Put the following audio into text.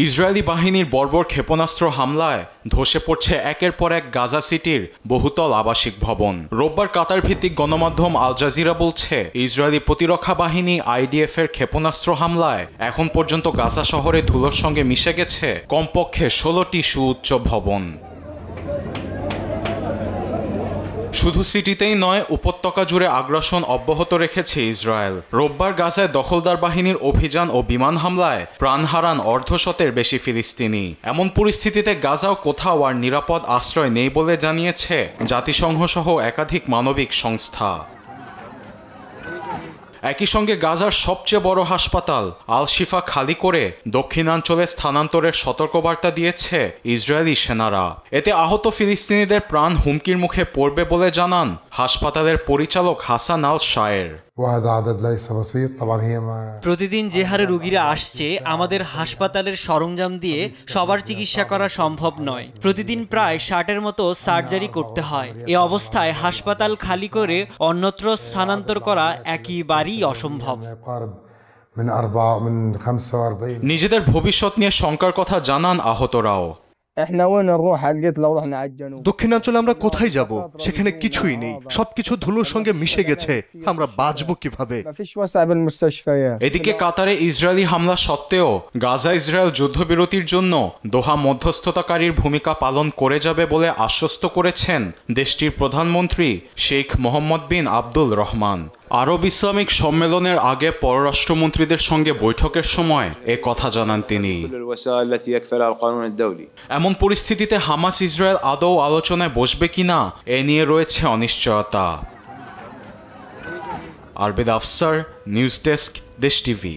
Israeli বাহিনীর বর্বর ক্ষেপণাস্ত্র হামলায় ধসে পড়ছে একের পর এক গাজা সিটির বহুতল আবাসিক ভবন। রোববার কাতার ভিত্তিক গণমাধ্যম আল জাজিরা বলছে, ইসরায়েলি প্রতিরক্ষা বাহিনী IDF এর ক্ষেপণাস্ত্র হামলায় এখন পর্যন্ত গাজা শহরে ধুলোর সঙ্গে মিশে গেছে কমপক্ষে 16টি সুউচ্চ ভবন। শুধু সিটিতেই নয়, উপত্যকা জুড়ে আগ্রাসন অব্যাহত রেখেছে ইসরায়েল। রোববার গাজায় দখলদার বাহিনীর অভিযান ও বিমান হামলায় প্রাণ হারান অর্ধশতের বেশি ফিলিস্তিনি। এমন পরিস্থিতিতে গাজাও কোথাও আর নিরাপদ আশ্রয় নেই বলে জানিয়েছে জাতিসংঘ সহ একাধিক মানবিক সংস্থা। একই সঙ্গে গাজার সবচেয়ে বড় হাসপাতাল আল শিফা খালি করে দক্ষিণাঞ্চলে স্থানান্তরের সতর্কবার্তা দিয়েছে ইসরায়েলি সেনারা। এতে আহত ফিলিস্তিনিদের প্রাণ হুমকির মুখে পড়বে বলে জানান হাসপাতালের পরিচালক হাসান আল শায়ের। প্রতিদিন যে হারে রোগীরা আসছে, আমাদের হাসপাতালের সরঞ্জাম দিয়ে সবার চিকিৎসা করা সম্ভব নয়। প্রতিদিন প্রায় 60-এর মতো সার্জারি করতে হয়। এ অবস্থায় হাসপাতাল খালি করে অন্যত্র স্থানান্তর করা একেবারেই অসম্ভব। নিজেদের ভবিষ্যৎ নিয়ে শঙ্কার কথা জানান আহতরাও। দক্ষিণাঞ্চলে আমরা কোথায় যাব? সেখানে কিছুই নেই, সবকিছু ধুলোর সঙ্গে মিশে গেছে। আমরা বাঁচবো কিভাবে? এদিকে কাতারে ইসরায়েলি হামলা সত্ত্বেও গাজা ইসরায়েল যুদ্ধবিরতির জন্য দোহা মধ্যস্থতাকারীর ভূমিকা পালন করে যাবে বলে আশ্বস্ত করেছেন দেশটির প্রধানমন্ত্রী শেখ মোহাম্মদ বিন আব্দুল রহমান। আরব ইসলামিক সম্মেলনের আগে পররাষ্ট্রমন্ত্রীদের সঙ্গে বৈঠকের সময় এ কথা জানান তিনি। এমন পরিস্থিতিতে হামাস ইসরায়েল আদৌ আলোচনায় বসবে কিনা এ নিয়ে রয়েছে অনিশ্চয়তা। আরবেদ আফসার, নিউজ ডেস্ক, দেশ টিভি।